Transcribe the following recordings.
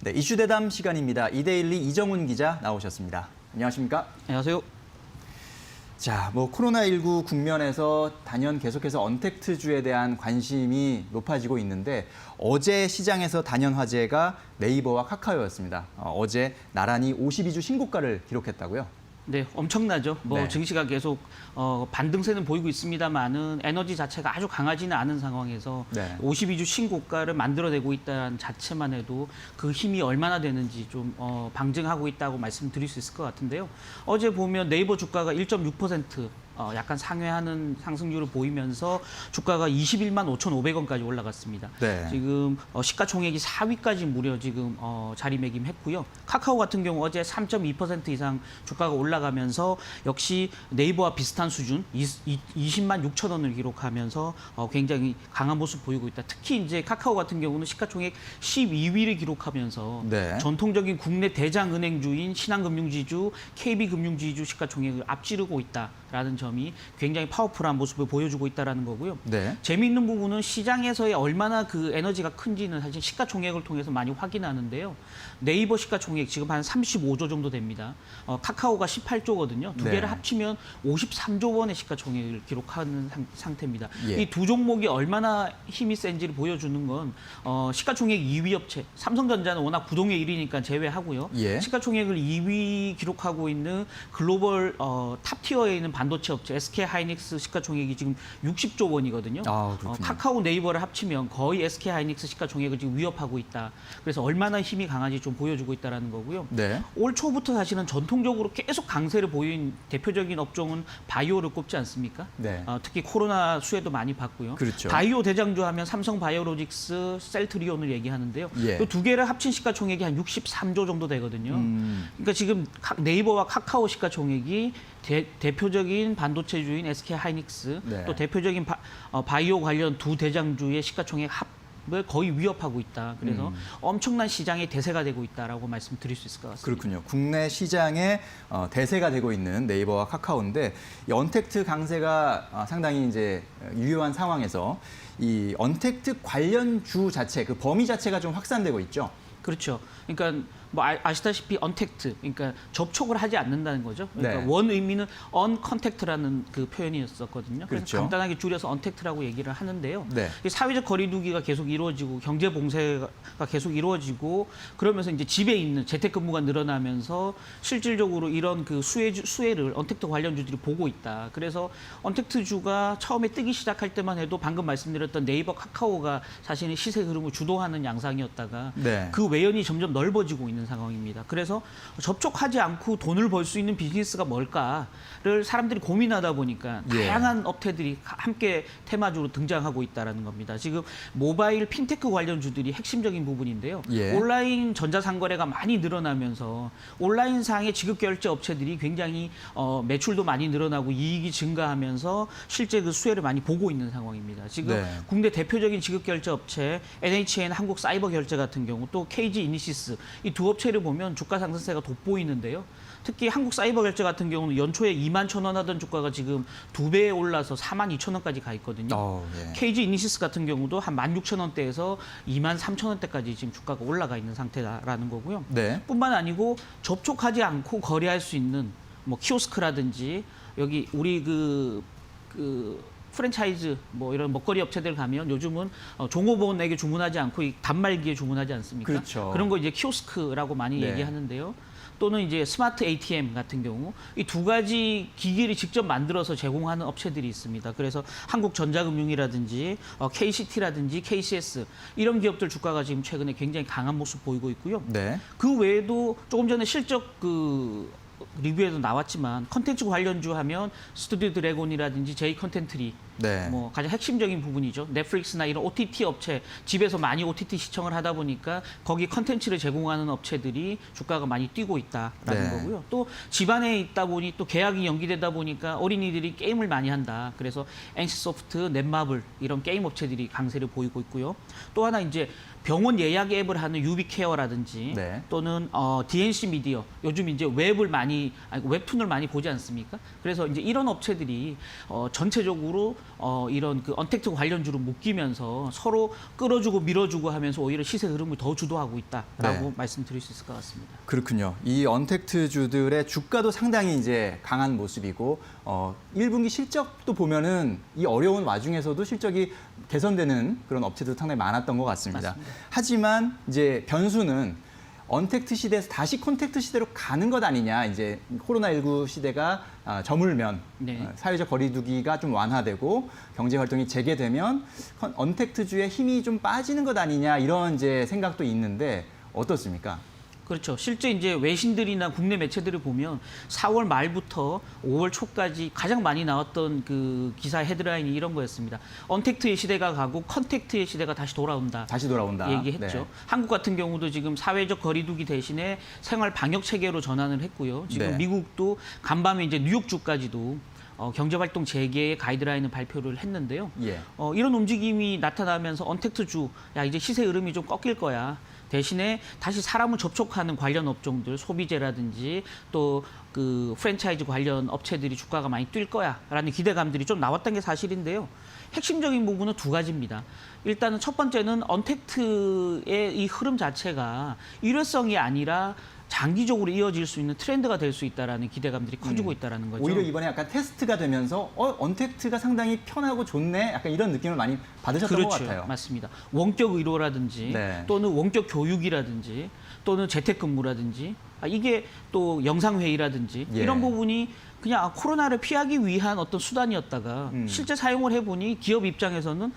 네, 이슈 대담 시간입니다. 이데일리 이정훈 기자 나오셨습니다. 안녕하십니까? 안녕하세요. 자, 코로나19 국면에서 단연 계속해서 언택트주에 대한 관심이 높아지고 있는데 어제 시장에서 단연 화제가 네이버와 카카오였습니다. 어제 나란히 52주 신고가를 기록했다고요? 네, 엄청나죠. 네. 증시가 계속 반등세는 보이고 있습니다만은 에너지 자체가 아주 강하지는 않은 상황에서 네. 52주 신고가를 만들어내고 있다는 자체만 해도 그 힘이 얼마나 되는지 좀 방증하고 있다고 말씀드릴 수 있을 것 같은데요. 어제 보면 네이버 주가가 1.6% 약간 상회하는 상승률을 보이면서 주가가 21만 5,500원까지 올라갔습니다. 네. 지금 시가총액이 4위까지 무려 지금 자리매김했고요. 카카오 같은 경우 어제 3.2% 이상 주가가 올라가면서 역시 네이버와 비슷한 수준 20만 6천 원을 기록하면서 굉장히 강한 모습 보이고 있다. 특히 이제 카카오 같은 경우는 시가총액 12위를 기록하면서 네. 전통적인 국내 대장은행주인 신한금융지주, KB금융지주 시가총액을 앞지르고 있다라는 점이 굉장히 파워풀한 모습을 보여주고 있다는 거고요. 네. 재미있는 부분은 시장에서의 얼마나 그 에너지가 큰지는 사실 시가총액을 통해서 많이 확인하는데요. 네이버 시가총액 지금 한 35조 정도 됩니다. 카카오가 18조거든요. 두 네. 개를 합치면 53조 원의 시가총액을 기록하는 상태입니다. 예. 이 두 종목이 얼마나 힘이 센지를 보여주는 건 시가총액 2위 업체, 삼성전자는 워낙 부동의 1위니까 제외하고요. 예. 시가총액을 2위 기록하고 있는 글로벌 탑티어에 있는 반도체 업체 SK하이닉스 시가총액이 지금 60조 원이거든요. 아, 그렇군요. 카카오 네이버를 합치면 거의 SK하이닉스 시가총액을 지금 위협하고 있다. 그래서 얼마나 힘이 강한지 좀 보여주고 있다는 거고요. 네. 올 초부터 사실은 전통적으로 계속 강세를 보인 대표적인 업종은 바이오를 꼽지 않습니까? 네. 특히 코로나 수혜도 많이 받고요. 그렇죠. 바이오 대장주 하면 삼성 바이오로직스, 셀트리온을 얘기하는데요. 예. 이 두 개를 합친 시가총액이 한 63조 정도 되거든요. 그러니까 지금 네이버와 카카오 시가총액이 대표적인 반도체주인 SK하이닉스 네. 또 대표적인 바이오 관련 두 대장주의 시가총액 합을 거의 위협하고 있다. 그래서 엄청난 시장의 대세가 되고 있다라고 말씀드릴 수 있을 것 같습니다. 그렇군요. 국내 시장에 대세가 되고 있는 네이버와 카카오인데 이 언택트 강세가 상당히 이제 유효한 상황에서 이 언택트 관련주 자체, 그 범위 자체가 좀 확산되고 있죠. 그렇죠. 그러니까 아시다시피 언택트, 그러니까 접촉을 하지 않는다는 거죠. 그러니까 네. 원 의미는 언컨택트라는 그 표현이었었거든요. 그래서 그렇죠. 간단하게 줄여서 언택트라고 얘기를 하는데요. 네. 이 사회적 거리두기가 계속 이루어지고 경제 봉쇄가 계속 이루어지고 그러면서 이제 집에 있는 재택근무가 늘어나면서 실질적으로 이런 그 수혜를 언택트 관련주들이 보고 있다. 그래서 언택트주가 처음에 뜨기 시작할 때만 해도 방금 말씀드렸던 네이버, 카카오가 사실은 시세 흐름을 주도하는 양상이었다가 네. 그 외연이 점점 넓어지고 있는 상황입니다. 그래서 접촉하지 않고 돈을 벌 수 있는 비즈니스가 뭘까를 사람들이 고민하다 보니까 예. 다양한 업체들이 함께 테마주로 등장하고 있다는 겁니다. 지금 모바일 핀테크 관련주들이 핵심적인 부분인데요. 예. 온라인 전자상거래가 많이 늘어나면서 온라인상의 지급결제 업체들이 굉장히 매출도 많이 늘어나고 이익이 증가하면서 실제 그 수혜를 많이 보고 있는 상황입니다. 지금 네. 국내 대표적인 지급결제 업체 NHN 한국사이버결제 같은 경우 또 KG 이니시스 이 두 업체를 보면 주가 상승세가 돋보이는데요. 특히 한국사이버결제 같은 경우는 연초에 2만 1천 원 하던 주가가 지금 2배에 올라서 4만 2천 원까지 가 있거든요. 예. KG 이니시스 같은 경우도 한 16,000원대에서 2만 3천 원대까지 지금 주가가 올라가 있는 상태라는 거고요. 네. 뿐만 아니고 접촉하지 않고 거래할 수 있는 키오스크라든지 여기 우리 그 프랜차이즈 이런 먹거리 업체들 가면 요즘은 종업원에게 주문하지 않고 이 단말기에 주문하지 않습니까? 그렇죠. 그런 거 이제 키오스크라고 많이 네. 얘기하는데요. 또는 이제 스마트 ATM 같은 경우 이 두 가지 기기를 직접 만들어서 제공하는 업체들이 있습니다. 그래서 한국전자금융이라든지 KCT라든지 KCS 이런 기업들 주가가 지금 최근에 굉장히 강한 모습 보이고 있고요. 네. 그 외에도 조금 전에 실적 리뷰에도 나왔지만 컨텐츠 관련주 하면 스튜디오 드래곤이라든지 제이 컨텐트리 네. 가장 핵심적인 부분이죠. 넷플릭스나 이런 OTT 업체 집에서 많이 OTT 시청을 하다 보니까 거기 컨텐츠를 제공하는 업체들이 주가가 많이 뛰고 있다라는 네. 거고요. 또 집안에 있다 보니 또 계약이 연기되다 보니까 어린이들이 게임을 많이 한다. 그래서 NC소프트, 넷마블 이런 게임 업체들이 강세를 보이고 있고요. 또 하나 이제 병원 예약 앱을 하는 유비케어라든지 네. 또는 DNC 미디어 요즘 이제 웹툰을 많이 보지 않습니까? 그래서 이제 이런 업체들이 전체적으로 이런 그 언택트 관련주로 묶이면서 서로 끌어주고 밀어주고 하면서 오히려 시세 흐름을 더 주도하고 있다라고 네. 말씀드릴 수 있을 것 같습니다. 그렇군요. 이 언택트주들의 주가도 상당히 이제 강한 모습이고 1분기 실적도 보면은 이 어려운 와중에서도 실적이 개선되는 그런 업체도 상당히 많았던 것 같습니다. 맞습니다. 하지만 이제 변수는 언택트 시대에서 다시 콘택트 시대로 가는 것 아니냐. 이제 코로나19 시대가 저물면 네. 사회적 거리두기가 좀 완화되고 경제 활동이 재개되면 언택트주의 힘이 좀 빠지는 것 아니냐 이런 이제 생각도 있는데 어떻습니까? 그렇죠. 실제 이제 외신들이나 국내 매체들을 보면 4월 말부터 5월 초까지 가장 많이 나왔던 그 기사 헤드라인이 이런 거였습니다. 언택트의 시대가 가고 컨택트의 시대가 다시 돌아온다. 다시 돌아온다. 얘기했죠. 네. 한국 같은 경우도 지금 사회적 거리두기 대신에 생활 방역 체계로 전환을 했고요. 지금 네. 미국도 간밤에 이제 뉴욕주까지도 경제활동 재개의 가이드라인을 발표를 했는데요. 예. 이런 움직임이 나타나면서 언택트주, 야 이제 시세 흐름이 좀 꺾일 거야. 대신에 다시 사람을 접촉하는 관련 업종들, 소비재라든지 또 그 프랜차이즈 관련 업체들이 주가가 많이 뛸 거야라는 기대감들이 좀 나왔던 게 사실인데요. 핵심적인 부분은 두 가지입니다. 일단은 첫 번째는 언택트의 이 흐름 자체가 일회성이 아니라 장기적으로 이어질 수 있는 트렌드가 될 수 있다라는 기대감들이 커지고 있다라는 거죠. 오히려 이번에 약간 테스트가 되면서 언택트가 상당히 편하고 좋네. 약간 이런 느낌을 많이 받으셨던 것 그렇죠. 같아요. 맞습니다. 원격 의료라든지 네. 또는 원격 교육이라든지 또는 재택근무라든지 이게 또 영상회의라든지 예. 이런 부분이 그냥 코로나를 피하기 위한 어떤 수단이었다가 실제 사용을 해보니 기업 입장에서는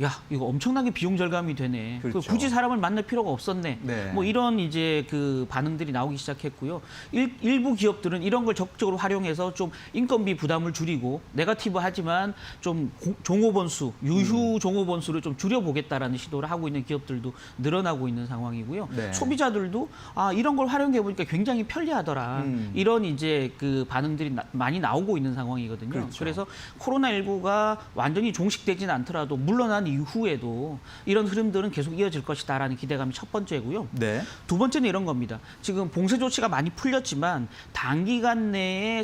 야, 이거 엄청나게 비용 절감이 되네. 그렇죠. 굳이 사람을 만날 필요가 없었네. 네. 뭐 이런 이제 그 반응들이 나오기 시작했고요. 일부 기업들은 이런 걸 적극적으로 활용해서 좀 인건비 부담을 줄이고 네거티브하지만 좀 종업원수, 유휴 종업원수를 좀 줄여보겠다라는 시도를 하고 있는 기업들도 늘어나고 있는 상황이고요. 네. 소비자들도 이런 걸 활용해 보니까 굉장히 편리하더라. 이런 이제 그 반응들이 많이 나오고 있는 상황이거든요. 그렇죠. 그래서 코로나19가 완전히 종식되지는 않더라도 물러난 이후에도 이런 흐름들은 계속 이어질 것이다라는 기대감이 첫 번째고요. 네. 두 번째는 이런 겁니다. 지금 봉쇄 조치가 많이 풀렸지만 단기간 내에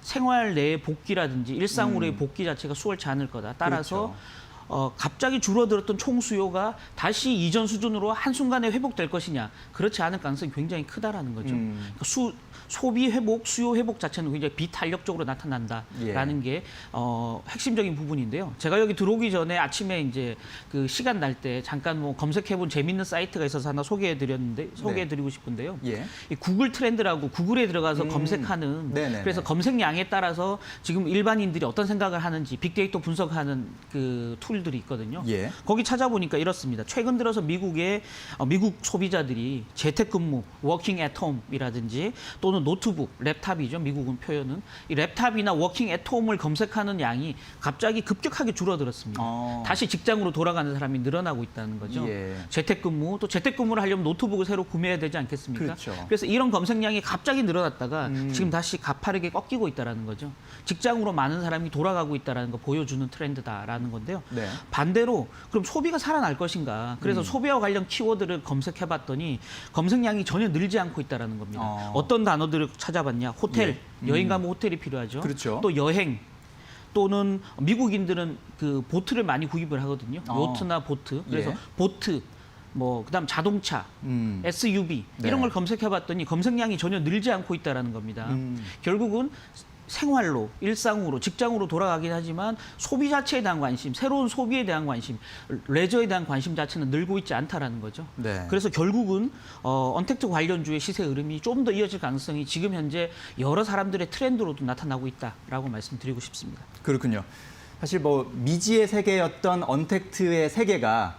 생활 내의 복귀라든지 일상으로의 복귀 자체가 수월치 않을 거다. 따라서 갑자기 줄어들었던 총수요가 다시 이전 수준으로 한순간에 회복될 것이냐. 그렇지 않을 가능성이 굉장히 크다라는 거죠. 그러니까 소비 회복, 수요 회복 자체는 굉장히 비탄력적으로 나타난다라는 게 핵심적인 부분인데요. 제가 여기 들어오기 전에 아침에 이제 그 시간 날 때 잠깐 뭐 검색해본 재밌는 사이트가 있어서 하나 소개해드리고 싶은데요. 예. 이 구글 트렌드라고 구글에 들어가서 검색하는 네네네. 그래서 검색량에 따라서 지금 일반인들이 어떤 생각을 하는지 빅데이터 분석하는 그 툴들이 있거든요. 예. 거기 찾아보니까 이렇습니다. 최근 들어서 미국 소비자들이 재택근무, 워킹 앳 홈이라든지 또는 노트북, 랩탑이죠. 미국은 표현은 이 랩탑이나 워킹 앳 홈을 검색하는 양이 갑자기 급격하게 줄어들었습니다. 다시 직장으로 돌아가는 사람이 늘어나고 있다는 거죠. 예. 재택근무, 또 재택근무를 하려면 노트북을 새로 구매해야 되지 않겠습니까? 그렇죠. 그래서 이런 검색량이 갑자기 늘어났다가 지금 다시 가파르게 꺾이고 있다는 거죠. 직장으로 많은 사람이 돌아가고 있다는 거 보여주는 트렌드다라는 건데요. 네. 반대로 그럼 소비가 살아날 것인가? 그래서 소비와 관련 키워드를 검색해봤더니 검색량이 전혀 늘지 않고 있다는 겁니다. 어떤 단어들을 찾아봤냐? 호텔, 여행 가면 호텔이 필요하죠. 그렇죠. 또 여행. 또는 미국인들은 그 보트를 많이 구입을 하거든요. 요트나 보트. 그래서 예. 보트, 그다음 자동차, SUV 네. 이런 걸 검색해봤더니 검색량이 전혀 늘지 않고 있다는 겁니다. 결국은 생활로, 일상으로, 직장으로 돌아가긴 하지만 소비 자체에 대한 관심, 새로운 소비에 대한 관심, 레저에 대한 관심 자체는 늘고 있지 않다라는 거죠. 네. 그래서 결국은 언택트 관련주의 시세 흐름이 좀 더 이어질 가능성이 지금 현재 여러 사람들의 트렌드로도 나타나고 있다라고 말씀드리고 싶습니다. 그렇군요. 사실 뭐 미지의 세계였던 언택트의 세계가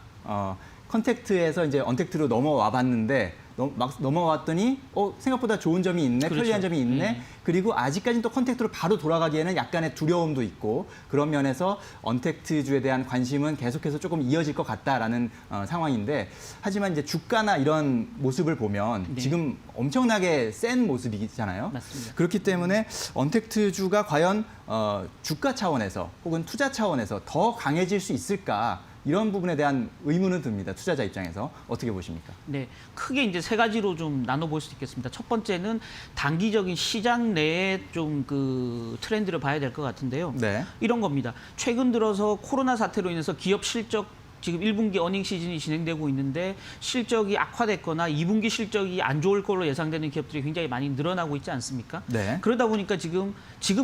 컨택트에서 이제 언택트로 넘어와 봤는데 막 넘어왔더니 생각보다 좋은 점이 있네, 그렇죠. 편리한 점이 있네. 그리고 아직까지는 또 컨택트로 바로 돌아가기에는 약간의 두려움도 있고 그런 면에서 언택트주에 대한 관심은 계속해서 조금 이어질 것 같다라는 상황인데 하지만 이제 주가나 이런 모습을 보면 네. 지금 엄청나게 센 모습이잖아요. 맞습니다. 그렇기 때문에 언택트주가 과연 주가 차원에서 혹은 투자 차원에서 더 강해질 수 있을까? 이런 부분에 대한 의문은 듭니다. 투자자 입장에서 어떻게 보십니까? 네, 크게 이제 세 가지로 좀 나눠볼 수 있겠습니다. 첫 번째는 단기적인 시장 내에 좀 그 트렌드를 봐야 될 것 같은데요. 네. 이런 겁니다. 최근 들어서 코로나 사태로 인해서 기업 실적 지금 1분기 어닝 시즌이 진행되고 있는데 실적이 악화됐거나 2분기 실적이 안 좋을 걸로 예상되는 기업들이 굉장히 많이 늘어나고 있지 않습니까? 네. 그러다 보니까 지금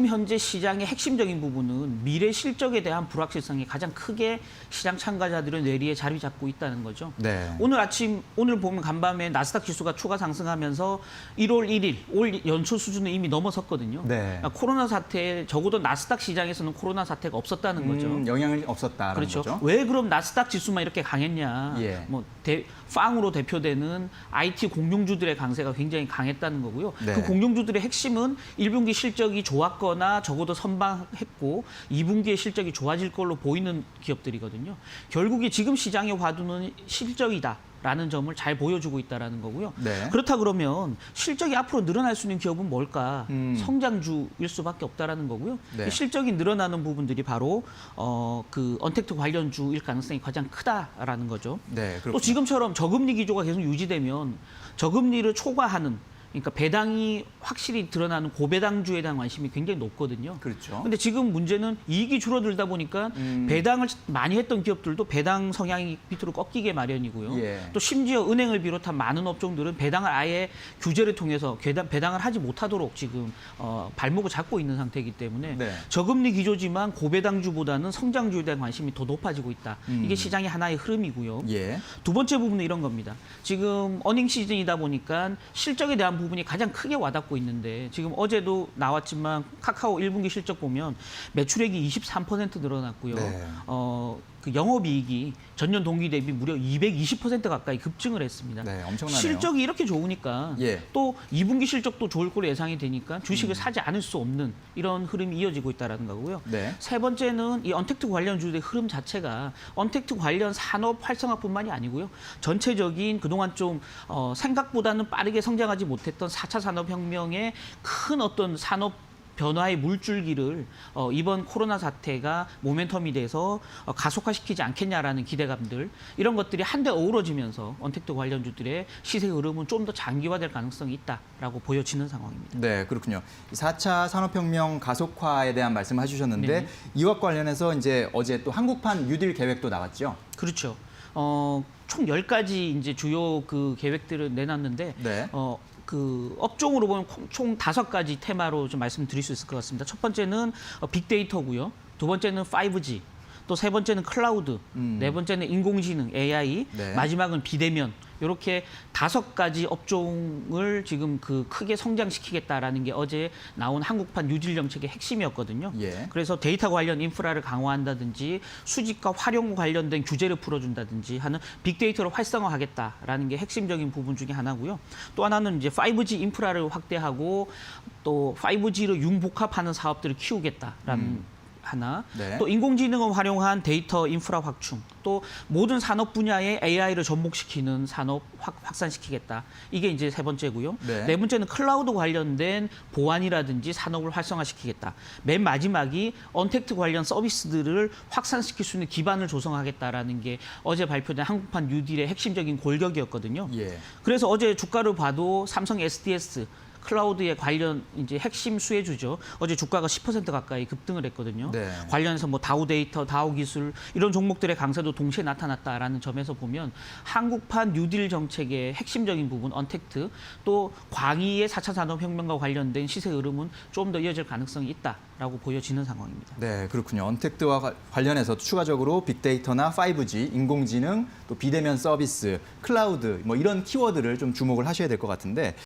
현재 시장의 핵심적인 부분은 미래 실적에 대한 불확실성이 가장 크게 시장 참가자들의 뇌리에 자리 잡고 있다는 거죠. 네. 오늘 보면 간밤에 나스닥 지수가 추가 상승하면서 1월 1일 올 연초 수준을 이미 넘어섰거든요. 네. 그러니까 코로나 사태 적어도 나스닥 시장에서는 코로나 사태가 없었다는 거죠. 영향이 없었다라는 그렇죠. 거죠. 왜 그럼 나스닥 지수만 이렇게 강했냐? 예. 팡으로 대표되는 IT 공룡주들의 강세가 굉장히 강했다는 거고요. 네. 그 공룡주들의 핵심은 1분기 실적이 좋았거나 적어도 선방했고 2분기의 실적이 좋아질 걸로 보이는 기업들이거든요. 결국에 지금 시장의 화두는 실적이다. 라는 점을 잘 보여주고 있다는 거고요. 네. 그렇다 그러면 실적이 앞으로 늘어날 수 있는 기업은 뭘까? 성장주일 수밖에 없다라는 거고요. 네. 이 실적이 늘어나는 부분들이 바로 그 언택트 관련주일 가능성이 가장 크다라는 거죠. 네. 또 지금처럼 저금리 기조가 계속 유지되면 저금리를 초과하는 그러니까 배당이 확실히 드러나는 고배당주에 대한 관심이 굉장히 높거든요. 그렇죠. 근데 지금 문제는 이익이 줄어들다 보니까 배당을 많이 했던 기업들도 배당 성향이 밑으로 꺾이게 마련이고요. 예. 또 심지어 은행을 비롯한 많은 업종들은 배당을 아예 규제를 통해서 배당을 하지 못하도록 지금 발목을 잡고 있는 상태이기 때문에 네. 저금리 기조지만 고배당주보다는 성장주에 대한 관심이 더 높아지고 있다. 이게 시장의 하나의 흐름이고요. 예. 두 번째 부분은 이런 겁니다. 지금 어닝 시즌이다 보니까 실적에 대한 부분이 가장 크게 와닿고 있는데 지금 어제도 나왔지만 카카오 1분기 실적 보면 매출액이 23% 늘어났고요. 네. 그 영업이익이 전년 동기 대비 무려 220% 가까이 급증을 했습니다. 네, 엄청나네요. 실적이 이렇게 좋으니까 예. 또 2분기 실적도 좋을 걸로 예상이 되니까 주식을 사지 않을 수 없는 이런 흐름이 이어지고 있다는 거고요. 네. 세 번째는 이 언택트 관련주의 흐름 자체가 언택트 관련 산업 활성화뿐만이 아니고요. 전체적인 그동안 좀 생각보다는 빠르게 성장하지 못했던 4차 산업혁명의 큰 어떤 산업 변화의 물줄기를 이번 코로나 사태가 모멘텀이 돼서 가속화시키지 않겠냐라는 기대감들 이런 것들이 한데 어우러지면서 언택트 관련주들의 시세 흐름은 좀 더 장기화될 가능성이 있다라고 보여지는 상황입니다. 네, 그렇군요. 4차 산업혁명 가속화에 대한 말씀을 해주셨는데 네. 이와 관련해서 이제 어제 또 한국판 뉴딜 계획도 나왔죠. 그렇죠. 총 10가지 이제 주요 그 계획들을 내놨는데 네. 그 업종으로 보면 총 5가지 테마로 좀 말씀드릴 수 있을 것 같습니다. 첫 번째는 빅데이터고요. 두 번째는 5G. 또 세 번째는 클라우드, 네 번째는 인공지능, AI, 네. 마지막은 비대면. 이렇게 5가지 업종을 지금 그 크게 성장시키겠다라는 게 어제 나온 한국판 뉴딜 정책의 핵심이었거든요. 예. 그래서 데이터 관련 인프라를 강화한다든지 수집과 활용 관련된 규제를 풀어준다든지 하는 빅데이터를 활성화하겠다라는 게 핵심적인 부분 중에 하나고요. 또 하나는 이제 5G 인프라를 확대하고 또 5G로 융복합하는 사업들을 키우겠다라는 하나, 네. 또 인공지능을 활용한 데이터 인프라 확충, 또 모든 산업 분야에 AI를 접목시키는 산업 확산시키겠다. 이게 이제 세 번째고요. 네. 네 번째는 클라우드 관련된 보안이라든지 산업을 활성화시키겠다. 맨 마지막이 언택트 관련 서비스들을 확산시킬 수 있는 기반을 조성하겠다라는 게 어제 발표된 한국판 뉴딜의 핵심적인 골격이었거든요. 예. 그래서 어제 주가를 봐도 삼성 SDS 클라우드에 관련 이제 핵심 수혜주죠. 어제 주가가 10% 가까이 급등을 했거든요. 네. 관련해서 뭐 다우 데이터, 다우 기술 이런 종목들의 강세도 동시에 나타났다라는 점에서 보면 한국판 뉴딜 정책의 핵심적인 부분 언택트 또 광의의 4차 산업혁명과 관련된 시세 흐름은 좀 더 이어질 가능성이 있다라고 보여지는 상황입니다. 네, 그렇군요. 언택트와 관련해서 추가적으로 빅데이터나 5G, 인공지능, 또 비대면 서비스, 클라우드 뭐 이런 키워드를 좀 주목을 하셔야 될 것 같은데